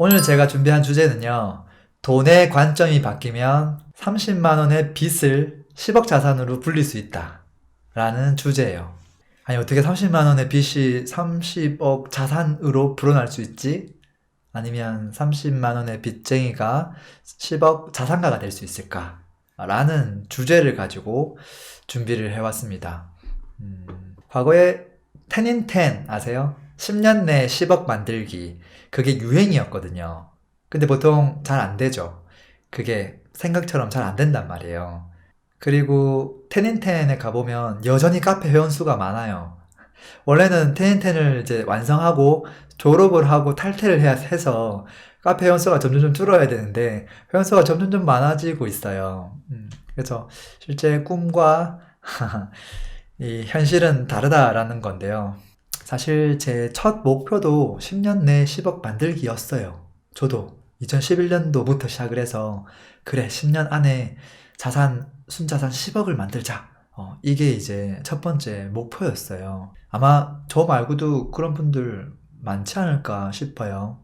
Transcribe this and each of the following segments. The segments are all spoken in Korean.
오늘 제가 준비한 주제는요. 돈의 관점이 바뀌면 30만 원의 빚을 10억 자산으로 불릴 수 있다. 라는 주제예요. 아니, 어떻게 30만 원의 빚이 30억 자산으로 불어날 수 있지? 아니면 30만 원의 빚쟁이가 10억 자산가가 될 수 있을까? 라는 주제를 가지고 준비를 해왔습니다. 과거에 10in10 아세요? 10년 내 10억 만들기. 그게 유행이었거든요. 근데 보통 잘 안 되죠. 그게 생각처럼 잘 안 된단 말이에요. 그리고 10in10에 가보면 여전히 카페 회원수가 많아요. 원래는 10in10을 이제 완성하고 졸업을 하고 탈퇴를 해야 해서 카페 회원수가 점점 줄어야 되는데 회원수가 점점 많아지고 있어요. 그래서 실제 꿈과 이 현실은 다르다라는 건데요. 사실 제 첫 목표도 10년 내 10억 만들기였어요. 저도 2011년도부터 시작을 해서 그래 10년 안에 순자산 10억을 만들자. 이게 이제 첫 번째 목표였어요. 아마 저 말고도 그런 분들 많지 않을까 싶어요.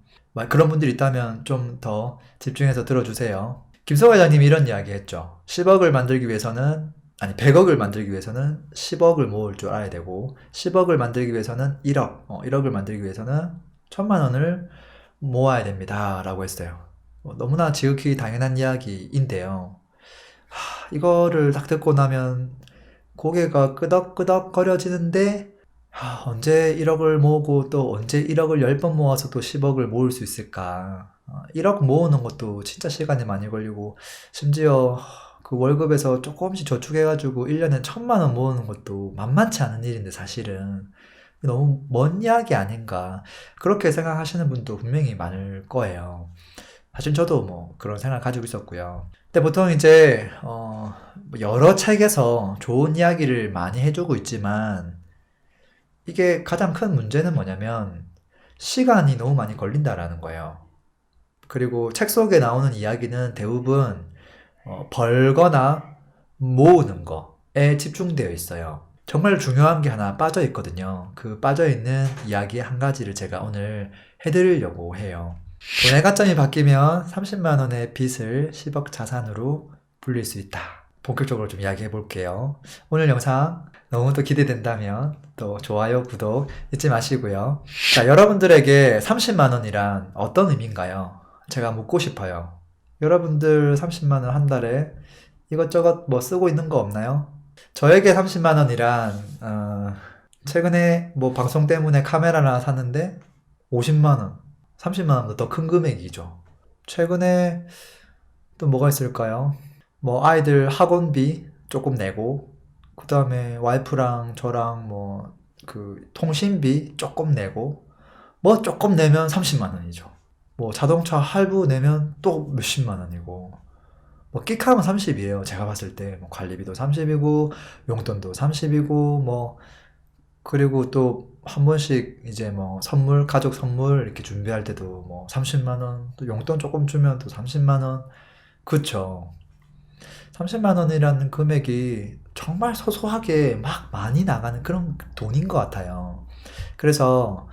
그런 분들 있다면 좀 더 집중해서 들어주세요. 김성 회장님이 이런 이야기 했죠. 10억을 만들기 위해서는 100억을 만들기 위해서는 10억을 모을 줄 알아야 되고, 10억을 만들기 위해서는 1억, 1억을 만들기 위해서는 1000만 원을 모아야 됩니다. 라고 했어요. 너무나 지극히 당연한 이야기인데요. 이거를 딱 듣고 나면 고개가 끄덕끄덕 거려지는데, 언제 1억을 모으고 또 언제 1억을 10번 모아서 또 10억을 모을 수 있을까? 1억 모으는 것도 진짜 시간이 많이 걸리고, 심지어 그 월급에서 조금씩 저축해가지고 1년에 1000만 원 모으는 것도 만만치 않은 일인데 사실은 너무 먼 이야기 아닌가. 그렇게 생각하시는 분도 분명히 많을 거예요. 사실 저도 뭐 그런 생각 가지고 있었고요. 근데 보통 이제, 뭐 여러 책에서 좋은 이야기를 많이 해주고 있지만, 이게 가장 큰 문제는 뭐냐면 시간이 너무 많이 걸린다라는 거예요. 그리고 책 속에 나오는 이야기는 대부분 벌거나 모으는 거에 집중되어 있어요. 정말 중요한 게 하나 빠져 있거든요. 그 빠져 있는 이야기 한 가지를 제가 오늘 해드리려고 해요. 돈의 가점이 바뀌면 30만 원의 빚을 10억 자산으로 불릴 수 있다. 본격적으로 좀 이야기해 볼게요. 오늘 영상 너무 또 기대된다면 또 좋아요, 구독 잊지 마시고요. 자, 여러분들에게 30만 원이란 어떤 의미인가요? 제가 묻고 싶어요. 여러분들 30만 원 한 달에 이것저것 뭐 쓰고 있는 거 없나요? 저에게 30만 원이란 최근에 뭐 방송 때문에 카메라 하나 샀는데 50만 원, 30만 원보다 더 큰 금액이죠. 최근에 또 뭐가 있을까요? 뭐 아이들 학원비 조금 내고, 그 다음에 와이프랑 저랑 뭐 그 통신비 조금 내고, 뭐 조금 내면 30만 원이죠. 뭐 자동차 할부 내면 또 몇십만 원이고, 뭐 끽하면 30이에요. 제가 봤을 때 뭐 관리비도 30이고 용돈도 30이고 뭐, 그리고 또 한 번씩 이제 뭐 선물, 가족 선물 이렇게 준비할 때도 뭐 30만 원, 또 용돈 조금 주면 또 30만 원. 그쵸. 30만 원이라는 금액이 정말 소소하게 막 많이 나가는 그런 돈인 것 같아요. 그래서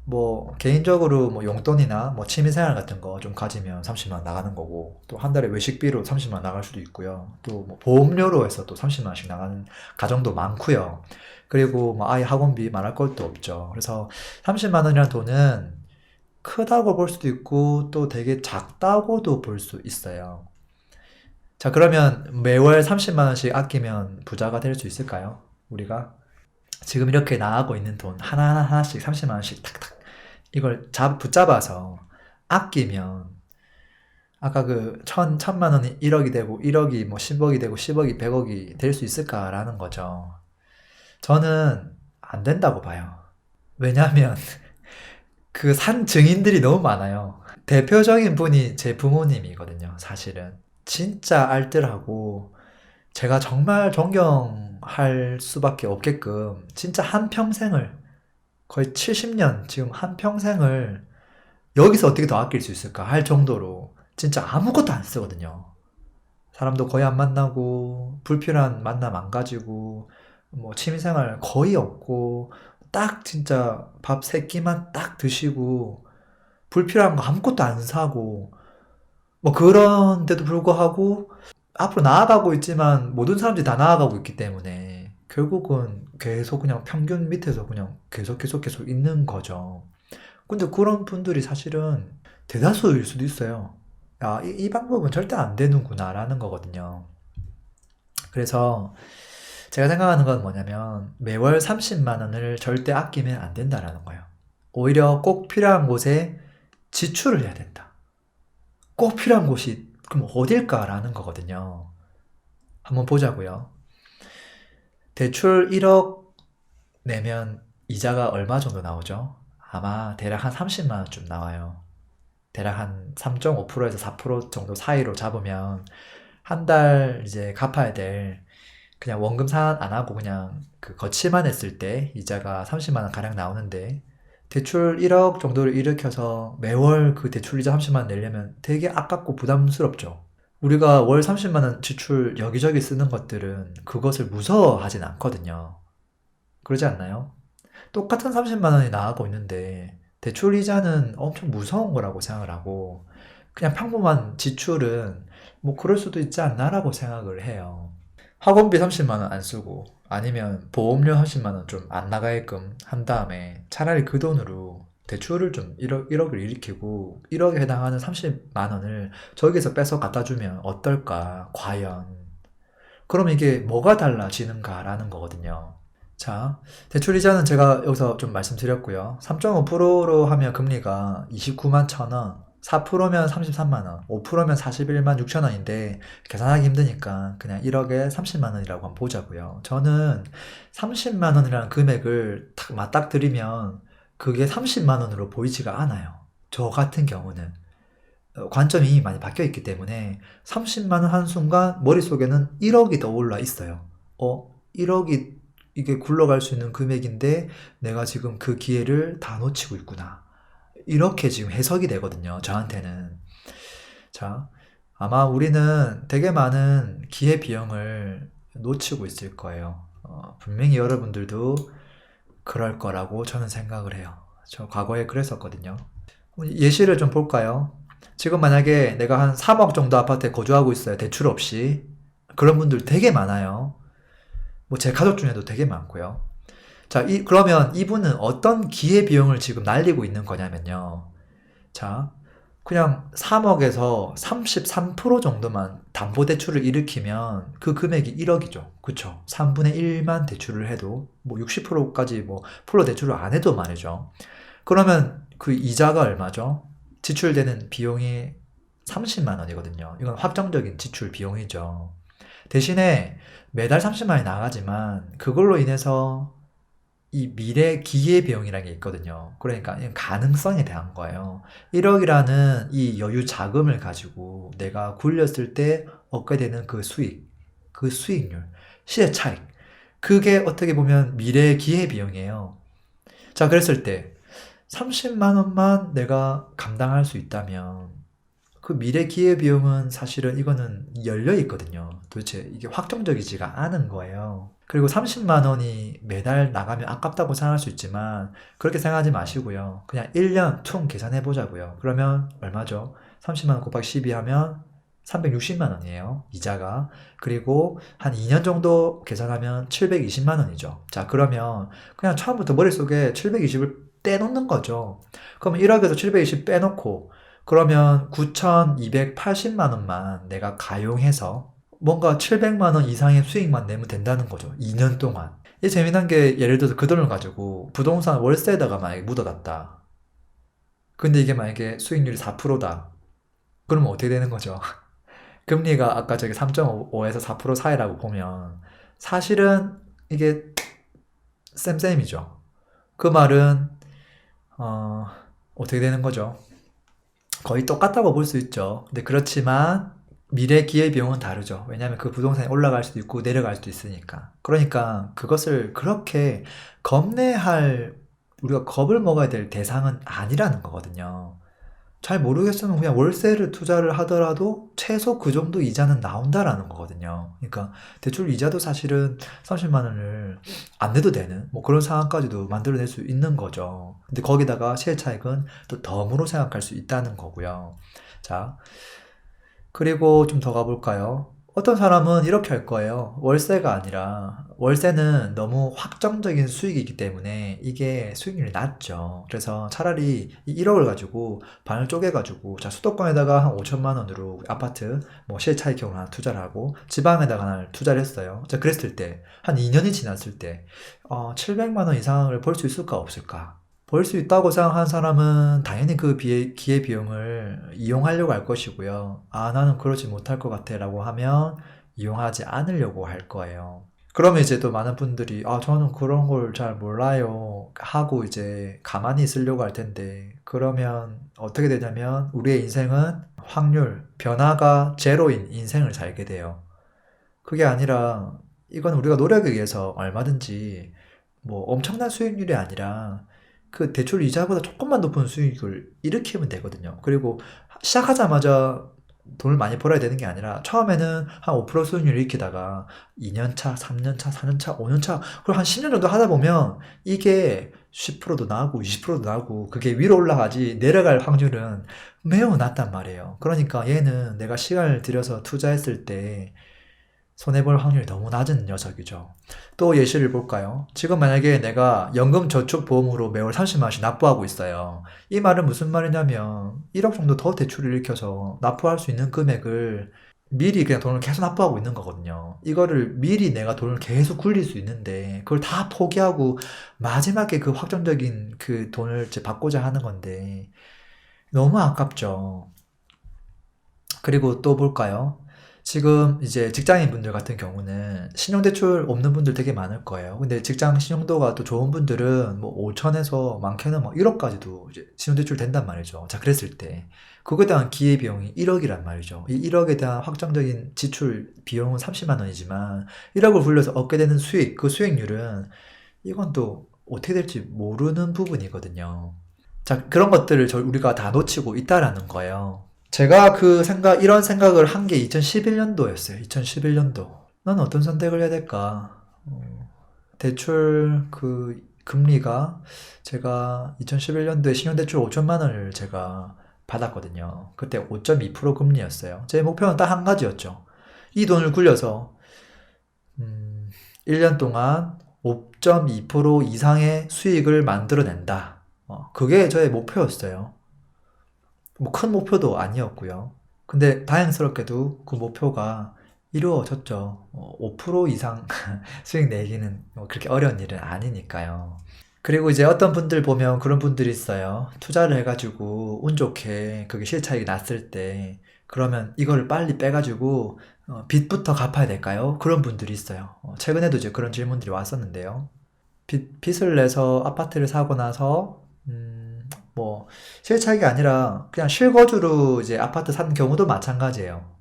뭐 개인적으로 뭐 용돈이나 뭐 취미생활 같은 거 좀 가지면 30만 원 나가는 거고, 또 한 달에 외식비로 30만 원 나갈 수도 있고요. 또 뭐 보험료로 해서 또 30만 원씩 나가는 가정도 많고요. 그리고 뭐 아이 학원비 말할 것도 없죠. 그래서 30만 원이라는 돈은 크다고 볼 수도 있고 또 되게 작다고도 볼 수 있어요. 자, 그러면 매월 30만 원씩 아끼면 부자가 될 수 있을까요? 우리가 지금 이렇게 나가고 있는 돈 하나씩 30만 원씩 탁탁 이걸 붙잡아서 아끼면, 아까 그 천만 원이 1억이 되고 1억이 뭐 10억이 되고 10억이 100억이 될 수 있을까라는 거죠. 저는 안 된다고 봐요. 왜냐하면 그 산 증인들이 너무 많아요. 대표적인 분이 제 부모님이거든요, 사실은. 진짜 알뜰하고 제가 정말 존경할 수밖에 없게끔 진짜 한평생을, 거의 70년, 지금 한평생을 여기서 어떻게 더 아낄 수 있을까 할 정도로 진짜 아무것도 안 쓰거든요. 사람도 거의 안 만나고, 불필요한 만남 안 가지고, 뭐 취미생활 거의 없고, 딱 진짜 밥 세 끼만 딱 드시고, 불필요한 거 아무것도 안 사고, 뭐 그런데도 불구하고 앞으로 나아가고 있지만 모든 사람들이 다 나아가고 있기 때문에 결국은 계속 그냥 평균 밑에서 그냥 계속 있는 거죠. 근데 그런 분들이 사실은 대다수일 수도 있어요. 아, 이 방법은 절대 안 되는구나라는 거거든요. 그래서 제가 생각하는 건 뭐냐면 매월 30만 원을 절대 아끼면 안 된다라는 거예요. 오히려 꼭 필요한 곳에 지출을 해야 된다. 꼭 필요한 곳이 그럼 어딜까라는 거거든요. 한번 보자고요. 대출 1억 내면 이자가 얼마 정도 나오죠? 아마 대략 한 30만 원쯤 나와요. 대략 한 3.5%에서 4% 정도 사이로 잡으면 한 달 이제 갚아야 될 그냥 원금 상환 안 하고 그냥 그 거치만 했을 때 이자가 30만 원 가량 나오는데 대출 1억 정도를 일으켜서 매월 그 대출 이자 30만 원 내려면 되게 아깝고 부담스럽죠. 우리가 월 30만 원 지출 여기저기 쓰는 것들은 그것을 무서워하진 않거든요. 그러지 않나요? 똑같은 30만 원이 나가고 있는데 대출 이자는 엄청 무서운 거라고 생각을 하고 그냥 평범한 지출은 뭐 그럴 수도 있지 않나라고 생각을 해요. 학원비 30만 원 안 쓰고 아니면 보험료 30만 원 좀 안 나가게끔 한 다음에 차라리 그 돈으로 대출을 좀 1억을 일으키고 1억에 해당하는 30만 원을 저기서 뺏어 갖다 주면 어떨까? 과연. 그럼 이게 뭐가 달라지는가라는 거거든요. 자, 대출 이자는 제가 여기서 좀 말씀드렸고요. 3.5%로 하면 금리가 29만 1천 원, 4%면 33만 원, 5%면 41만 6천 원인데 계산하기 힘드니까 그냥 1억에 30만 원이라고 한번 보자고요. 저는 30만 원이라는 금액을 딱 맞닥뜨리면 그게 30만 원으로 보이지가 않아요. 저 같은 경우는. 관점이 이미 많이 바뀌어 있기 때문에 30만 원 한 순간 머릿속에는 1억이 떠올라 있어요. 1억이 이게 굴러갈 수 있는 금액인데 내가 지금 그 기회를 다 놓치고 있구나. 이렇게 지금 해석이 되거든요. 저한테는. 자, 아마 우리는 되게 많은 기회 비용을 놓치고 있을 거예요. 분명히 여러분들도 그럴 거라고 저는 생각을 해요. 저 과거에 그랬었거든요. 예시를 좀 볼까요? 지금 만약에 내가 한 3억 정도 아파트에 거주하고 있어요. 대출 없이. 그런 분들 되게 많아요. 뭐 제 가족 중에도 되게 많고요. 자, 그러면 이분은 어떤 기회비용을 지금 날리고 있는 거냐면요. 자, 그냥 3억에서 33% 정도만 담보대출을 일으키면 그 금액이 1억이죠. 그쵸? 3분의 1만 대출을 해도 뭐 60%까지 뭐 풀로 대출을 안 해도 말이죠. 그러면 그 이자가 얼마죠? 지출되는 비용이 30만 원이거든요. 이건 확정적인 지출 비용이죠. 대신에 매달 30만 원이 나가지만 그걸로 인해서 이 미래 기회비용이라는 게 있거든요. 그러니까 이건 가능성에 대한 거예요. 1억이라는 이 여유 자금을 가지고 내가 굴렸을 때 얻게 되는 그 수익, 그 수익률, 시의 차익. 그게 어떻게 보면 미래 기회비용이에요. 자, 그랬을 때 30만 원만 내가 감당할 수 있다면 그 미래 기회비용은 사실은 이거는 열려 있거든요. 도대체 이게 확정적이지가 않은 거예요. 그리고 30만 원이 매달 나가면 아깝다고 생각할 수 있지만 그렇게 생각하지 마시고요. 그냥 1년 퉁 계산해 보자고요. 그러면 얼마죠? 30만 원 곱하기 12 하면 360만 원이에요. 이자가. 그리고 한 2년 정도 계산하면 720만 원이죠. 자, 그러면 그냥 처음부터 머릿속에 720을 떼놓는 거죠. 그럼 1억에서 720 빼놓고 그러면 9,280만 원만 내가 가용해서 뭔가 700만 원 이상의 수익만 내면 된다는 거죠. 2년 동안. 이 재미난 게 예를 들어서 그 돈을 가지고 부동산 월세에다가 만약에 묻어놨다. 근데 이게 만약에 수익률이 4%다. 그러면 어떻게 되는 거죠? 금리가 아까 저기 3.5에서 4% 사이라고 보면 사실은 이게 쌤쌤이죠. 그 말은 어떻게 되는 거죠? 거의 똑같다고 볼 수 있죠. 근데 그렇지만 미래 기회비용은 다르죠. 왜냐하면 그 부동산이 올라갈 수도 있고 내려갈 수도 있으니까. 그러니까 그것을 그렇게 겁내할 우리가 겁을 먹어야 될 대상은 아니라는 거거든요. 잘 모르겠으면 그냥 월세를 투자를 하더라도 최소 그 정도 이자는 나온다라는 거거든요. 그러니까 대출 이자도 사실은 30만 원을 안 내도 되는 뭐 그런 상황까지도 만들어낼 수 있는 거죠. 근데 거기다가 시세 차익은 또 덤으로 생각할 수 있다는 거고요. 자, 그리고 좀 더 가볼까요? 어떤 사람은 이렇게 할 거예요. 월세가 아니라, 월세는 너무 확정적인 수익이기 때문에 이게 수익률이 낮죠. 그래서 차라리 이 1억을 가지고 반을 쪼개가지고, 자, 수도권에다가 한 5천만 원으로 아파트, 뭐 실차익 경우는 하나 투자를 하고, 지방에다가 하나 투자를 했어요. 자, 그랬을 때, 한 2년이 지났을 때, 700만 원 이상을 벌 수 있을까, 없을까? 벌 수 있다고 생각하는 사람은 당연히 그 기회비용을 이용하려고 할 것이고요. 아, 나는 그러지 못할 것 같아 라고 하면 이용하지 않으려고 할 거예요. 그러면 이제 또 많은 분들이, 아, 저는 그런 걸 잘 몰라요. 하고 이제 가만히 있으려고 할 텐데, 그러면 어떻게 되냐면 우리의 인생은 확률, 변화가 제로인 인생을 살게 돼요. 그게 아니라 이건 우리가 노력에 의해서 얼마든지 뭐 엄청난 수익률이 아니라 그 대출 이자보다 조금만 높은 수익을 일으키면 되거든요. 그리고 시작하자마자 돈을 많이 벌어야 되는 게 아니라 처음에는 한 5% 수익률을 일으키다가 2년 차, 3년 차, 4년 차, 5년 차, 그리고 한 10년 정도 하다 보면 이게 10%도 나고 20%도 나고 그게 위로 올라가지 내려갈 확률은 매우 낮단 말이에요. 그러니까 얘는 내가 시간을 들여서 투자했을 때 손해볼 확률이 너무 낮은 녀석이죠. 또 예시를 볼까요? 지금 만약에 내가 연금저축보험으로 매월 30만 원씩 납부하고 있어요. 이 말은 무슨 말이냐면 1억 정도 더 대출을 일으켜서 납부할 수 있는 금액을 미리 그냥 돈을 계속 납부하고 있는 거거든요. 이거를 미리 내가 돈을 계속 굴릴 수 있는데 그걸 다 포기하고 마지막에 그 확정적인 그 돈을 이제 받고자 하는 건데 너무 아깝죠. 그리고 또 볼까요? 지금 이제 직장인 분들 같은 경우는 신용대출 없는 분들 되게 많을 거예요. 근데 직장 신용도가 또 좋은 분들은 뭐 5천에서 많게는 뭐 1억까지도 이제 신용대출 된단 말이죠. 자, 그랬을 때 그거에 대한 기회비용이 1억이란 말이죠. 이 1억에 대한 확정적인 지출 비용은 30만 원이지만 1억을 굴려서 얻게 되는 수익, 그 수익률은 이건 또 어떻게 될지 모르는 부분이거든요. 자, 그런 것들을 우리가 다 놓치고 있다라는 거예요. 제가 이런 생각을 한 게 2011년도였어요. 2011년도. 난 어떤 선택을 해야 될까? 대출 금리가 제가 2011년도에 신용대출 5천만 원을 제가 받았거든요. 그때 5.2% 금리였어요. 제 목표는 딱 한 가지였죠. 이 돈을 굴려서 1년 동안 5.2% 이상의 수익을 만들어낸다. 그게 저의 목표였어요. 뭐 큰 목표도 아니었고요. 근데 다행스럽게도 그 목표가 이루어졌죠. 5% 이상 수익 내기는 뭐 그렇게 어려운 일은 아니니까요. 그리고 이제 어떤 분들 보면 그런 분들이 있어요. 투자를 해가지고 운 좋게 그게 실차익이 났을 때 그러면 이거를 빨리 빼가지고 빚부터 갚아야 될까요? 그런 분들이 있어요. 최근에도 이제 그런 질문들이 왔었는데요. 빚을 내서 아파트를 사고 나서 뭐 실차익이 아니라 그냥 실거주로 이제 아파트 산 경우도 마찬가지예요.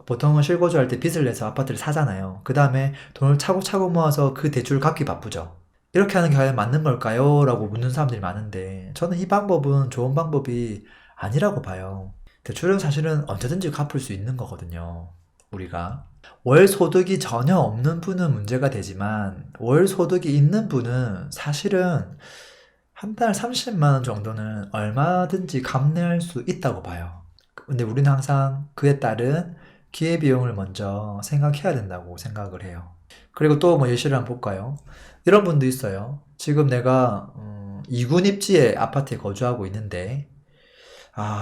보통은 실거주 할 때 빚을 내서 아파트를 사잖아요. 그 다음에 돈을 차곡차곡 모아서 그 대출을 갚기 바쁘죠. 이렇게 하는 게 과연 맞는 걸까요? 라고 묻는 사람들이 많은데 저는 이 방법은 좋은 방법이 아니라고 봐요. 대출은 사실은 언제든지 갚을 수 있는 거거든요. 우리가. 월 소득이 전혀 없는 분은 문제가 되지만 월 소득이 있는 분은 사실은 한 달 30만 원 정도는 얼마든지 감내할 수 있다고 봐요. 근데 우리는 항상 그에 따른 기회비용을 먼저 생각해야 된다고 생각을 해요. 그리고 또 뭐 예시를 한번 볼까요? 이런 분도 있어요. 지금 내가 2군 입지의 아파트에 거주하고 있는데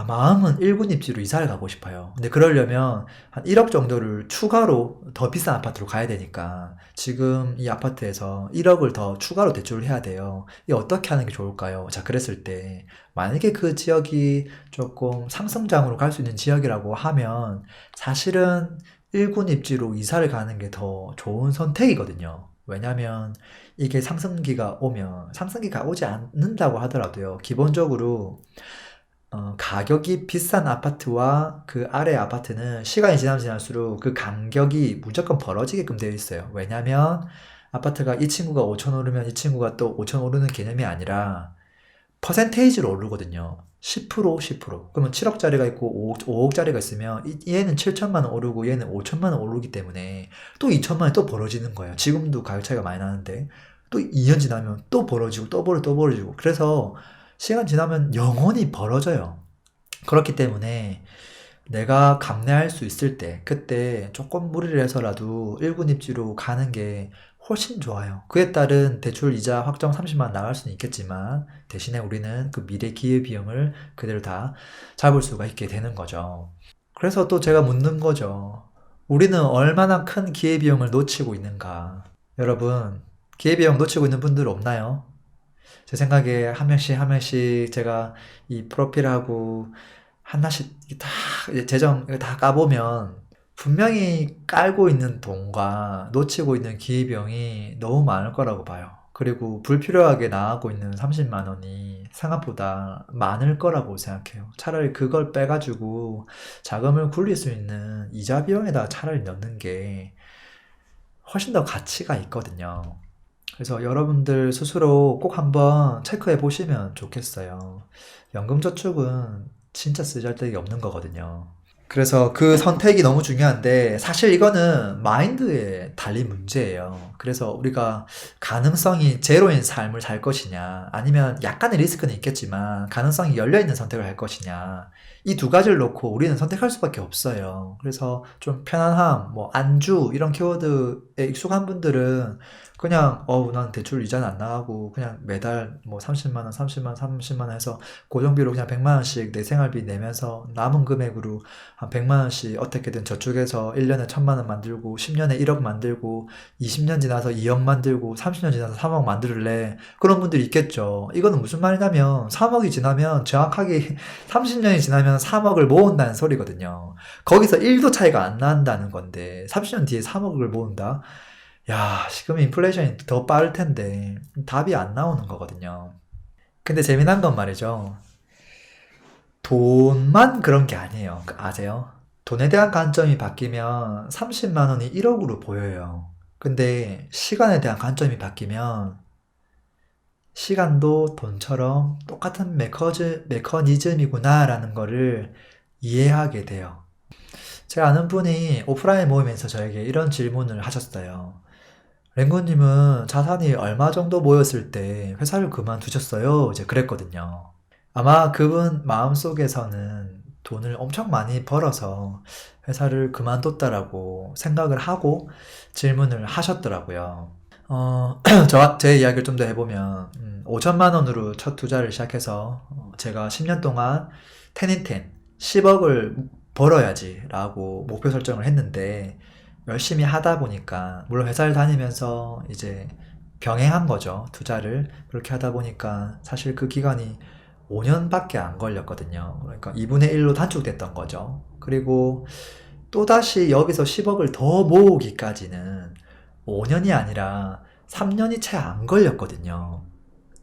마음은 1군 입지로 이사를 가고 싶어요. 근데 그러려면 한 1억 정도를 추가로 더 비싼 아파트로 가야 되니까 지금 이 아파트에서 1억을 더 추가로 대출을 해야 돼요. 이 어떻게 하는 게 좋을까요? 자, 그랬을 때 만약에 그 지역이 조금 상승장으로 갈 수 있는 지역이라고 하면 사실은 1군 입지로 이사를 가는 게 더 좋은 선택이거든요. 왜냐면 이게 상승기가 오지 않는다고 하더라도요. 기본적으로 가격이 비싼 아파트와 그 아래 아파트는 시간이 지나면 지날수록 그 간격이 무조건 벌어지게끔 되어 있어요. 왜냐면 아파트가 이 친구가 5천 오르면 이 친구가 또 5천 오르는 개념이 아니라 퍼센테이지로 오르거든요. 10%, 10%. 그러면 7억짜리가 있고 5억짜리가 있으면 얘는 7천만 원 오르고 얘는 5천만 원 오르기 때문에 또 2천만 원이 또 벌어지는 거예요. 지금도 가격 차이가 많이 나는데 또 2년 지나면 또 벌어지고 또 벌어지고 그래서 시간 지나면 영원히 벌어져요. 그렇기 때문에 내가 감내할 수 있을 때 그때 조금 무리를 해서라도 1군 입지로 가는 게 훨씬 좋아요. 그에 따른 대출 이자 확정 30만 원 나갈 수는 있겠지만 대신에 우리는 그 미래 기회비용을 그대로 다 잡을 수가 있게 되는 거죠. 그래서 또 제가 묻는 거죠. 우리는 얼마나 큰 기회비용을 놓치고 있는가? 여러분, 기회비용 놓치고 있는 분들 없나요? 제 생각에 한 명씩 제가 이 프로필하고 하나씩 다 재정 다 까보면 분명히 깔고 있는 돈과 놓치고 있는 기회비용이 너무 많을 거라고 봐요. 그리고 불필요하게 나가고 있는 30만 원이 생각보다 많을 거라고 생각해요. 차라리 그걸 빼가지고 자금을 굴릴 수 있는 이자 비용에다 차라리 넣는 게 훨씬 더 가치가 있거든요. 그래서 여러분들 스스로 꼭 한번 체크해 보시면 좋겠어요. 연금저축은 진짜 쓰잘데기 없는 거거든요. 그래서 그 선택이 너무 중요한데 사실 이거는 마인드에 달린 문제예요. 그래서 우리가 가능성이 제로인 삶을 살 것이냐 아니면 약간의 리스크는 있겠지만 가능성이 열려있는 선택을 할 것이냐 이 두 가지를 놓고 우리는 선택할 수밖에 없어요. 그래서 좀 편안함, 뭐 안주 이런 키워드에 익숙한 분들은 그냥 난 대출 이자는 안 나가고 그냥 매달 뭐 30만 원, 30만 원, 30만 원 해서 고정비로 그냥 100만 원씩 내 생활비 내면서 남은 금액으로 한 100만 원씩 어떻게든 저축해서 1년에 1000만 원 만들고 10년에 1억 만들고 20년 지나서 2억 만들고 30년 지나서 3억 만들래 그런 분들이 있겠죠. 이거는 무슨 말이냐면 3억이 지나면 정확하게 30년이 지나면 3억을 모은다는 소리거든요. 거기서 1도 차이가 안 난다는 건데 30년 뒤에 3억을 모은다? 야, 지금 인플레이션이 더 빠를 텐데 답이 안 나오는 거거든요. 근데 재미난 건 말이죠. 돈만 그런 게 아니에요. 아세요? 돈에 대한 관점이 바뀌면 30만 원이 1억으로 보여요. 근데 시간에 대한 관점이 바뀌면 시간도 돈처럼 똑같은 메커니즘이구나라는 거를 이해하게 돼요. 제가 아는 분이 오프라인 모임에서 저에게 이런 질문을 하셨어요. 랭구님은 자산이 얼마 정도 모였을 때 회사를 그만두셨어요? 이제 그랬거든요. 아마 그분 마음속에서는 돈을 엄청 많이 벌어서 회사를 그만뒀다라고 생각을 하고 질문을 하셨더라고요. 제 이야기를 좀 더 해보면, 5천만 원으로 첫 투자를 시작해서, 제가 10년 동안 10 10억을 벌어야지라고 목표 설정을 했는데, 열심히 하다 보니까, 물론 회사를 다니면서 이제 병행한 거죠. 투자를. 그렇게 하다 보니까 사실 그 기간이 5년밖에 안 걸렸거든요. 그러니까 2분의 1로 단축됐던 거죠. 그리고 또다시 여기서 10억을 더 모으기까지는 5년이 아니라 3년이 채 안 걸렸거든요.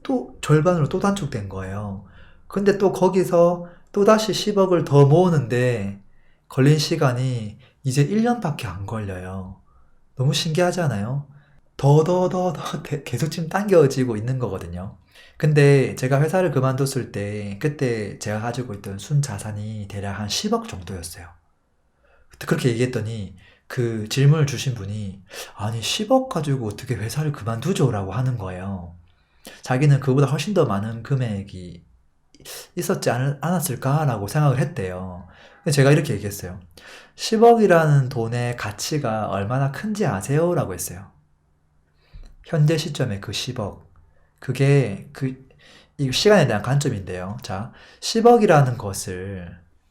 또 절반으로 또 단축된 거예요. 근데 또 거기서 또다시 10억을 더 모으는데 걸린 시간이 이제 1년밖에 안 걸려요. 너무 신기하지 않아요? 계속 지금 당겨지고 있는 거거든요. 근데 제가 회사를 그만뒀을 때 그때 제가 가지고 있던 순자산이 대략 한 10억 정도였어요. 그렇게 얘기했더니 그 질문을 주신 분이 아니 10억 가지고 어떻게 회사를 그만두죠? 라고 하는 거예요. 자기는 그보다 훨씬 더 많은 금액이 있었지 않았을까라고 생각을 했대요. 근데 제가 이렇게 얘기했어요. 10억이라는 돈의 가치가 얼마나 큰지 아세요? 라고 했어요. 현재 시점의 그 10억. 그게 이 시간에 대한 관점인데요. 자, 10억이라는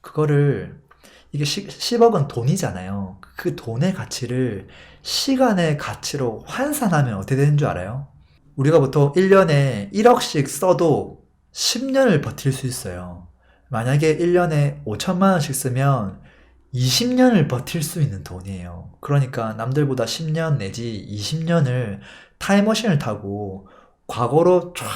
그거를 이게 10억은 돈이잖아요. 그 돈의 가치를 시간의 가치로 환산하면 어떻게 되는 줄 알아요? 우리가 보통 1년에 1억씩 써도 10년을 버틸 수 있어요. 만약에 1년에 5천만 원씩 쓰면 20년을 버틸 수 있는 돈이에요. 그러니까 남들보다 10년 내지 20년을 타임머신을 타고 과거로 쫙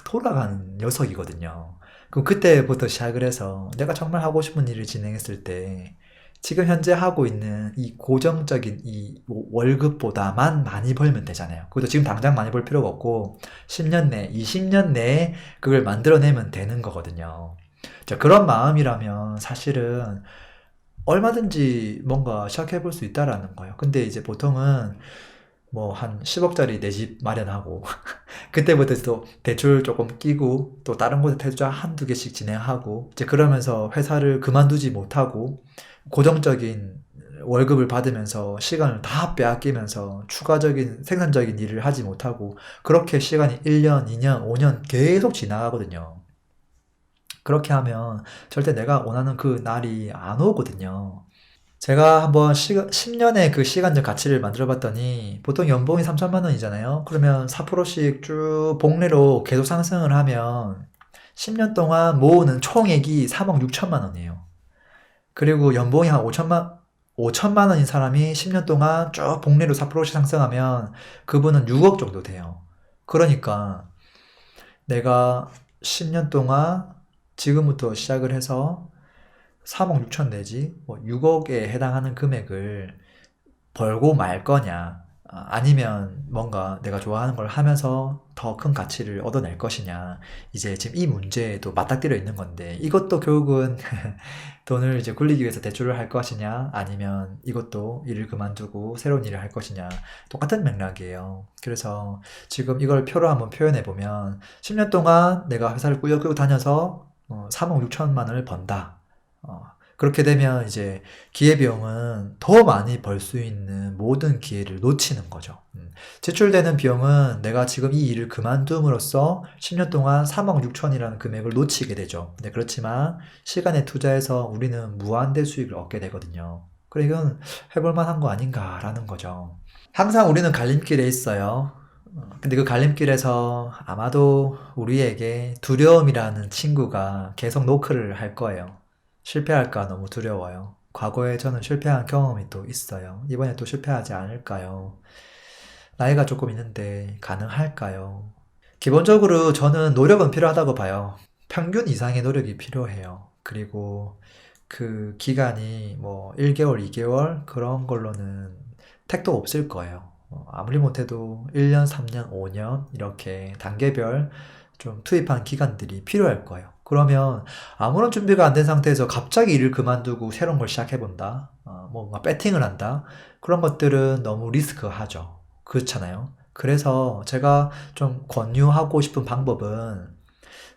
돌아가는 녀석이거든요. 그럼 그때부터 시작을 해서 내가 정말 하고 싶은 일을 진행했을 때 지금 현재 하고 있는 이 고정적인 이 월급보다만 많이 벌면 되잖아요. 그것도 지금 당장 많이 벌 필요가 없고 10년 내, 20년 내에 그걸 만들어내면 되는 거거든요. 자, 그런 마음이라면 사실은 얼마든지 뭔가 시작해 볼 수 있다라는 거예요. 근데 이제 보통은 뭐 한 10억짜리 내 집 마련하고 그때부터 또 대출 조금 끼고 또 다른 곳에 투자 한두 개씩 진행하고 이제 그러면서 회사를 그만두지 못하고 고정적인 월급을 받으면서 시간을 다 빼앗기면서 추가적인 생산적인 일을 하지 못하고 그렇게 시간이 1년, 2년, 5년 계속 지나가거든요. 그렇게 하면 절대 내가 원하는 그 날이 안 오거든요. 제가 한번 10년의 그 시간적 가치를 만들어 봤더니 보통 연봉이 3천만 원이잖아요. 그러면 4%씩 쭉 복리로 계속 상승을 하면 10년 동안 모으는 총액이 3억 6천만 원이에요. 그리고 연봉이 한 5천만 원인 사람이 10년 동안 쭉 복리로 4%씩 상승하면 그분은 6억 정도 돼요. 그러니까 내가 10년 동안 지금부터 시작을 해서 3억 6천 내지 뭐 6억에 해당하는 금액을 벌고 말 거냐, 아니면 뭔가 내가 좋아하는 걸 하면서 더 큰 가치를 얻어낼 것이냐. 이제 지금 이 문제에도 맞닥뜨려 있는 건데, 이것도 결국은 돈을 이제 굴리기 위해서 대출을 할 것이냐, 아니면 이것도 일을 그만두고 새로운 일을 할 것이냐. 똑같은 맥락이에요. 그래서 지금 이걸 표로 한번 표현해 보면 10년 동안 내가 회사를 꾸역꾸역 다녀서 3억 6천만 원을 번다. 그렇게 되면 이제 기회비용은 더 많이 벌 수 있는 모든 기회를 놓치는 거죠. 지출되는 비용은 내가 지금 이 일을 그만둠으로써 10년 동안 3억 6천이라는 금액을 놓치게 되죠. 근데 그렇지만 시간에 투자해서 우리는 무한대 수익을 얻게 되거든요. 그래, 이건 해볼 만한 거 아닌가라는 거죠. 항상 우리는 갈림길에 있어요. 근데 그 갈림길에서 아마도 우리에게 두려움이라는 친구가 계속 노크를 할 거예요. 실패할까 너무 두려워요. 과거에 저는 실패한 경험이 또 있어요. 이번에 또 실패하지 않을까요? 나이가 조금 있는데 가능할까요? 기본적으로 저는 노력은 필요하다고 봐요. 평균 이상의 노력이 필요해요. 그리고 그 기간이 뭐 1개월, 2개월 그런 걸로는 택도 없을 거예요. 아무리 못해도 1년, 3년, 5년 이렇게 단계별 좀 투입한 기간들이 필요할 거예요. 그러면 아무런 준비가 안 된 상태에서 갑자기 일을 그만두고 새로운 걸 시작해본다. 뭔가 배팅을 한다. 그런 것들은 너무 리스크하죠. 그렇잖아요. 그래서 제가 좀 권유하고 싶은 방법은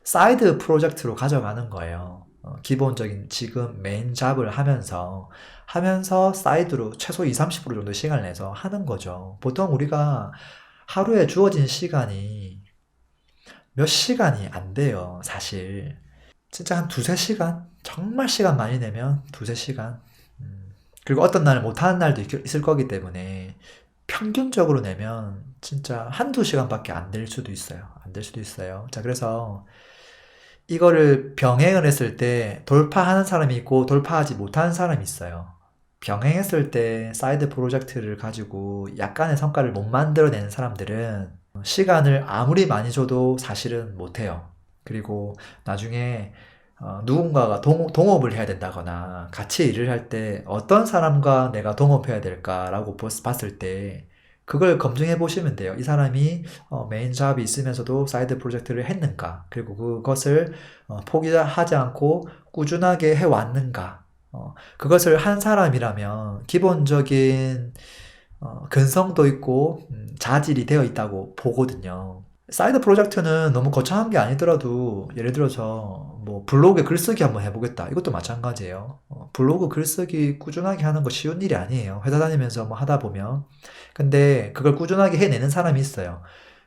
사이드 프로젝트로 가져가는 거예요. 기본적인 지금 메인 잡을 하면서 사이드로 최소 2, 30% 정도 시간을 내서 하는 거죠. 보통 우리가 하루에 주어진 시간이 몇 시간이 안 돼요, 사실. 진짜 한 두세 시간? 정말 시간 많이 내면 두세 시간. 그리고 어떤 날은 못하는 날도 있을 거기 때문에 평균적으로 내면 진짜 한두 시간밖에 안 될 수도 있어요. 안 될 수도 있어요. 자, 그래서 이거를 병행을 했을 때 돌파하는 사람이 있고 돌파하지 못하는 사람이 있어요. 병행했을 때 사이드 프로젝트를 가지고 약간의 성과를 못 만들어내는 사람들은 시간을 아무리 많이 줘도 사실은 못해요. 그리고 나중에 누군가가 동업을 해야 된다거나 같이 일을 할 때 어떤 사람과 내가 동업해야 될까라고 봤을 때 그걸 검증해 보시면 돼요. 이 사람이 메인 잡이 있으면서도 사이드 프로젝트를 했는가, 그리고 그것을 포기하지 않고 꾸준하게 해왔는가. 그것을 한 사람이라면 기본적인 근성도 있고 자질이 되어 있다고 보거든요. 사이드 프로젝트는 너무 거창한 게 아니더라도 예를 들어서 뭐 블로그에 글쓰기 한번 해보겠다. 이것도 마찬가지예요. 블로그 글쓰기 꾸준하게 하는 거 쉬운 일이 아니에요. 회사 다니면서 뭐 하다 보면. 근데 그걸 꾸준하게 해내는 사람이 있어요.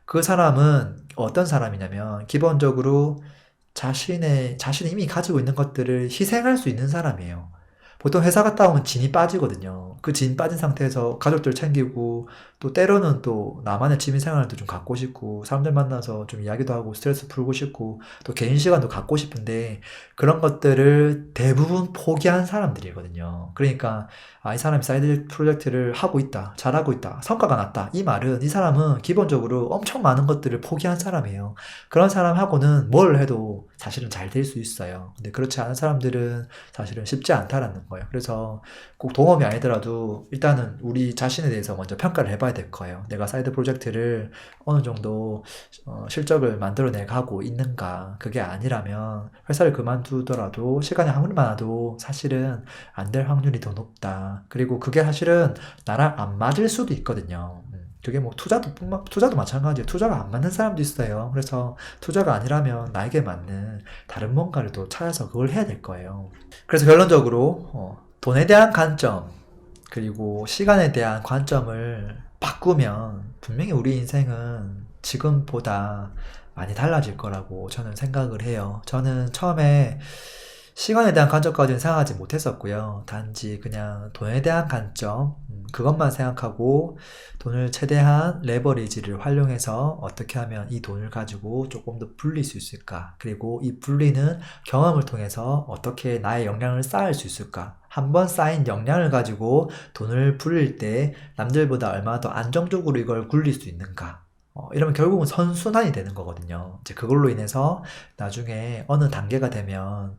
그 사람은 어떤 사람이냐면 기본적으로 자신이 이미 가지고 있는 것들을 희생할 수 있는 사람이에요. 보통 회사 갔다 오면 진이 빠지거든요. 그 진 빠진 상태에서 가족들 챙기고 또 때로는 또 나만의 취미 생활도 좀 갖고 싶고 사람들 만나서 좀 이야기도 하고 스트레스 풀고 싶고 또 개인 시간도 갖고 싶은데 그런 것들을 대부분 포기한 사람들이거든요. 그러니까 이 사람이 사이드 프로젝트를 하고 있다, 잘하고 있다, 성과가 났다, 이 말은 이 사람은 기본적으로 엄청 많은 것들을 포기한 사람이에요. 그런 사람하고는 뭘 해도 사실은 잘 될 수 있어요. 근데 그렇지 않은 사람들은 사실은 쉽지 않다라는 있는 거예요. 그래서 꼭 동업이 아니더라도 일단은 우리 자신에 대해서 먼저 평가를 해봐야 될 거예요. 내가 사이드 프로젝트를 어느 정도 실적을 만들어내 가고 있는가. 그게 아니라면 회사를 그만두더라도 시간이 아무리 많아도 사실은 안 될 확률이 더 높다. 그리고 그게 사실은 나랑 안 맞을 수도 있거든요. 그게 뭐 투자도 마찬가지예요. 투자가 안 맞는 사람도 있어요. 그래서 투자가 아니라면 나에게 맞는 다른 뭔가를 또 찾아서 그걸 해야 될 거예요. 그래서 결론적으로 돈에 대한 관점 그리고 시간에 대한 관점을 바꾸면 분명히 우리 인생은 지금보다 많이 달라질 거라고 저는 생각을 해요. 저는 처음에 시간에 대한 관점까지는 생각하지 못했었고요. 단지 그냥 돈에 대한 관점, 그것만 생각하고 돈을 최대한 레버리지를 활용해서 어떻게 하면 이 돈을 가지고 조금 더 불릴 수 있을까? 그리고 이 불리는 경험을 통해서 어떻게 나의 역량을 쌓을 수 있을까? 한번 쌓인 역량을 가지고 돈을 불릴 때 남들보다 얼마나 더 안정적으로 이걸 굴릴 수 있는가? 이러면 결국은 선순환이 되는 거거든요. 이제 그걸로 인해서 나중에 어느 단계가 되면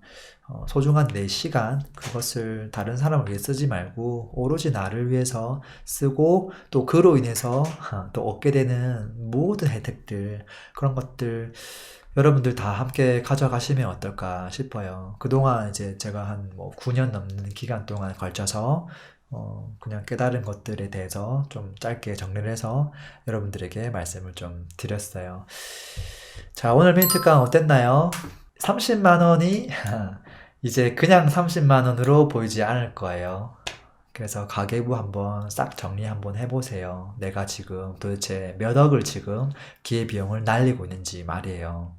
소중한 내 시간, 그것을 다른 사람을 위해 쓰지 말고 오로지 나를 위해서 쓰고 또 그로 인해서 또 얻게 되는 모든 혜택들, 그런 것들 여러분들 다 함께 가져가시면 어떨까 싶어요. 그동안 이제 제가 한 뭐 9년 넘는 기간 동안 걸쳐서 그냥 깨달은 것들에 대해서 좀 짧게 정리를 해서 여러분들에게 말씀을 좀 드렸어요. 자, 오늘 멘트강 어땠나요? 30만 원이 이제 그냥 30만 원으로 보이지 않을 거예요. 그래서 가계부 한번 싹 정리 한번 해보세요. 내가 지금 도대체 몇 억을 지금 기회비용을 날리고 있는지 말이에요.